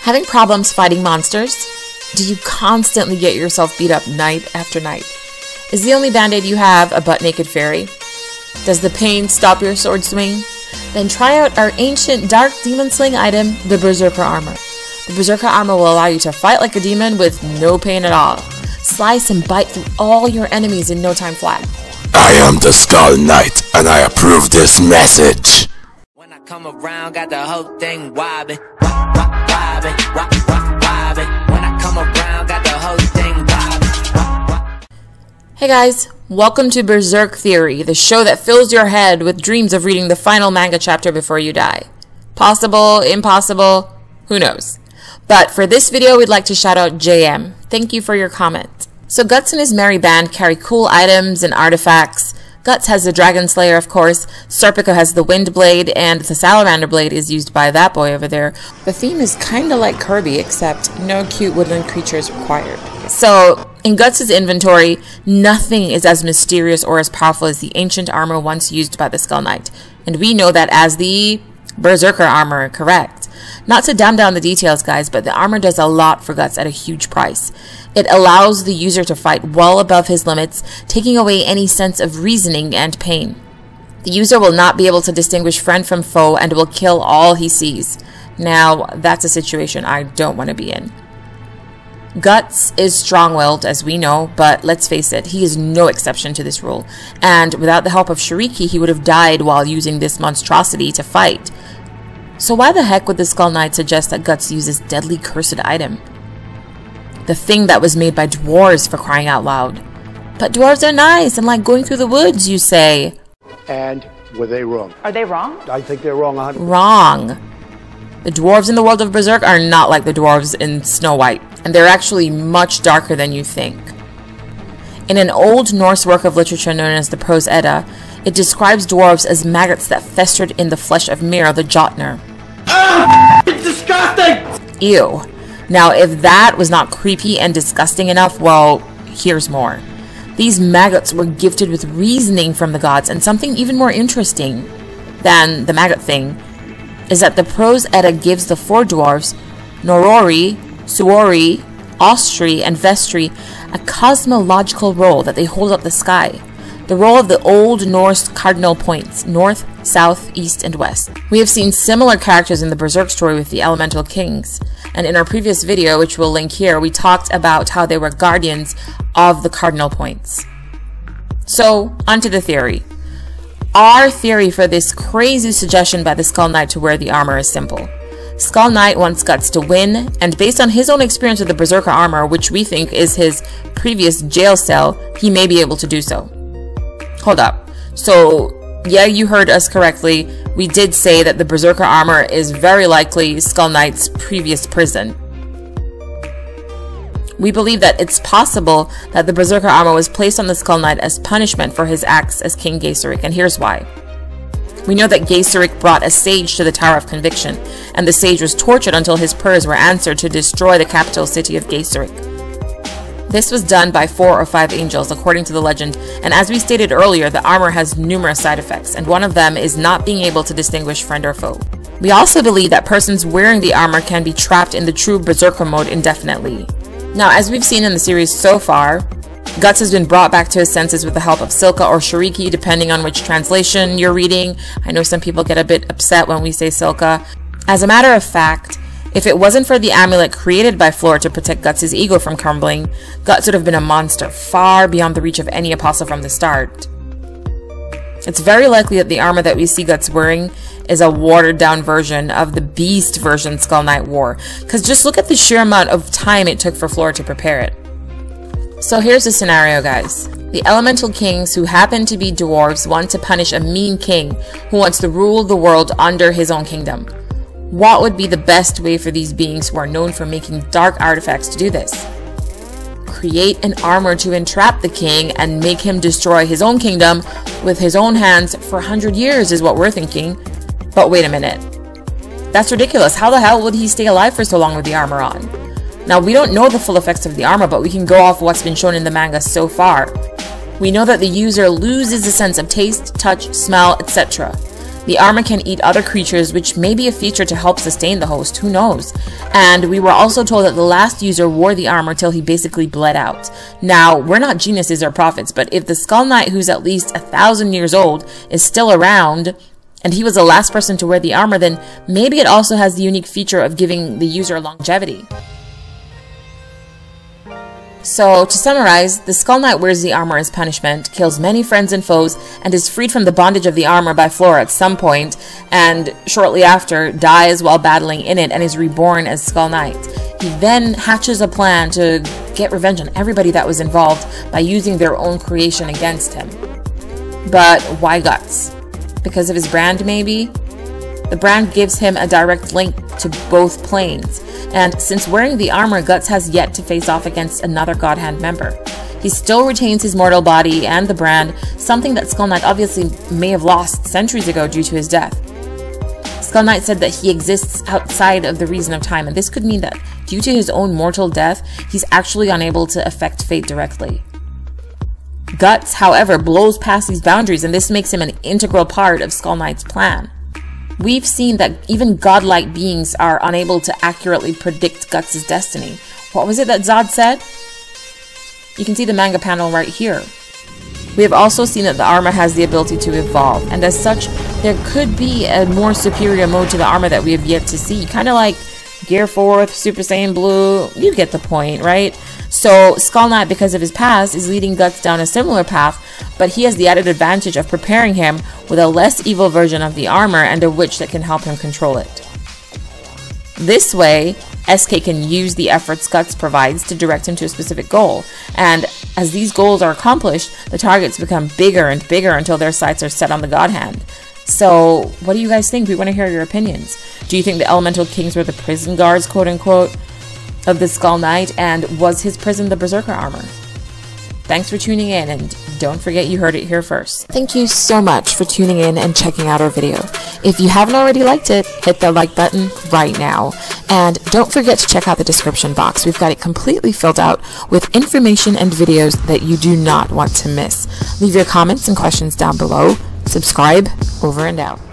Having problems fighting monsters? Do you constantly get yourself beat up night after night? Is the only band-aid you have a butt-naked fairy? Does the pain stop your sword swing? Then try out our ancient dark demon slaying item, the Berserker Armor. The Berserker Armor will allow you to fight like a demon with no pain at all. Slice and bite through all your enemies in no time flat. I am the Skull Knight, and I approve this message. When I come around, got the whole thing wobbling, wobbling, wobbling. When I come around, got the whole thing wobbling. Hey guys, welcome to Berserk Theory, the show that fills your head with dreams of reading the final manga chapter before you die. Possible, impossible, who knows? But for this video, we'd like to shout out JM. Thank you for your comment. So Guts and his merry band carry cool items and artifacts. Guts has the Dragon Slayer, of course. Serpico has the Wind Blade, and the Salamander Blade is used by that boy over there. The theme is kinda like Kirby, except no cute woodland creatures required. So, in Guts' inventory, nothing is as mysterious or as powerful as the ancient armor once used by the Skull Knight. And we know that as the Berserker Armor, correct. Not to dumb down the details, guys, but the armor does a lot for Guts at a huge price. It allows the user to fight well above his limits, taking away any sense of reasoning and pain. The user will not be able to distinguish friend from foe and will kill all he sees. Now, that's a situation I don't want to be in. Guts is strong-willed, as we know, but let's face it, he is no exception to this rule. And without the help of Shierke, he would have died while using this monstrosity to fight. So why the heck would the Skull Knight suggest that Guts use this deadly cursed item? The thing that was made by dwarves, for crying out loud. But dwarves are nice and like going through the woods, you say. And were they wrong? Are they wrong? I think they're wrong 100%. Wrong. The dwarves in the world of Berserk are not like the dwarves in Snow White, and they're actually much darker than you think. In an old Norse work of literature known as the Prose Edda, it describes dwarves as maggots that festered in the flesh of Mir the Jotner. It's disgusting! Ew. Now, if that was not creepy and disgusting enough, well, here's more. These maggots were gifted with reasoning from the gods, and something even more interesting than the maggot thing is that the Prose Edda gives the four dwarves, Norori, Suori, Ostri, and Vestri, a cosmological role that they hold up the sky. The role of the Old Norse cardinal points, north, south, east, and west. We have seen similar characters in the Berserk story with the Elemental Kings, and in our previous video, which we'll link here, we talked about how they were guardians of the cardinal points. So, onto the theory. Our theory for this crazy suggestion by the Skull Knight to wear the armor is simple. Skull Knight wants Guts to win, and based on his own experience with the Berserker Armor, which we think is his previous jail cell, he may be able to do so. Hold up. So, yeah, you heard us correctly. We did say that the Berserker Armor is very likely Skull Knight's previous prison. We believe that it's possible that the Berserker Armor was placed on the Skull Knight as punishment for his acts as King Gaiseric, and here's why. We know that Gaiseric brought a sage to the Tower of Conviction, and the sage was tortured until his prayers were answered to destroy the capital city of Gaiseric. This was done by 4 or 5 angels, according to the legend, and as we stated earlier, the armor has numerous side effects, and one of them is not being able to distinguish friend or foe. We also believe that persons wearing the armor can be trapped in the true Berserker mode indefinitely. Now, as we've seen in the series so far, Guts has been brought back to his senses with the help of Silke or Shierke, depending on which translation you're reading. I know some people get a bit upset when we say Silke. As a matter of fact, if it wasn't for the amulet created by Flora to protect Guts' ego from crumbling, Guts would have been a monster far beyond the reach of any apostle from the start. It's very likely that the armor that we see Guts wearing is a watered-down version of the beast version Skull Knight wore, because just look at the sheer amount of time it took for Flora to prepare it. So here's the scenario, guys. The Elemental Kings, who happen to be dwarves, want to punish a mean king who wants to rule the world under his own kingdom. What would be the best way for these beings who are known for making dark artifacts to do this? Create an armor to entrap the king and make him destroy his own kingdom with his own hands for 100 years is what we're thinking. But wait a minute. That's ridiculous. How the hell would he stay alive for so long with the armor on? Now, we don't know the full effects of the armor, but we can go off what's been shown in the manga so far. We know that the user loses a sense of taste, touch, smell, etc. The armor can eat other creatures, which may be a feature to help sustain the host, who knows? And we were also told that the last user wore the armor till he basically bled out. Now, we're not geniuses or prophets, but if the Skull Knight, who's at least 1,000 years old, is still around, and he was the last person to wear the armor, then maybe it also has the unique feature of giving the user longevity. So, to summarize, the Skull Knight wears the armor as punishment, kills many friends and foes, and is freed from the bondage of the armor by Flora at some point, and shortly after, dies while battling in it and is reborn as Skull Knight. He then hatches a plan to get revenge on everybody that was involved by using their own creation against him. But why Guts? Because of his brand, maybe? The brand gives him a direct link to both planes, and since wearing the armor, Guts has yet to face off against another God Hand member. He still retains his mortal body and the brand, something that Skull Knight obviously may have lost centuries ago due to his death. Skull Knight said that he exists outside of the reason of time, and this could mean that due to his own mortal death, he's actually unable to affect fate directly. Guts, however, blows past these boundaries, and this makes him an integral part of Skull Knight's plan. We've seen that even godlike beings are unable to accurately predict Guts' destiny. What was it that Zod said? You can see the manga panel right here. We have also seen that the armor has the ability to evolve, and as such, there could be a more superior mode to the armor that we have yet to see. Kind of like Gear 4th, Super Saiyan Blue, you get the point, right? So Skull Knight, because of his past, is leading Guts down a similar path, but he has the added advantage of preparing him with a less evil version of the armor and a witch that can help him control it. This way, SK can use the efforts Guts provides to direct him to a specific goal, and as these goals are accomplished, the targets become bigger and bigger until their sights are set on the God Hand. So, what do you guys think? We want to hear your opinions. Do you think the Elemental Kings were the prison guards, quote-unquote, of the Skull Knight, and was his prison the Berserker Armor? Thanks for tuning in, and don't forget you heard it here first. Thank you so much for tuning in and checking out our video. If you haven't already liked it, hit the like button right now. And don't forget to check out the description box. We've got it completely filled out with information and videos that you do not want to miss. Leave your comments and questions down below. Subscribe. Over and out.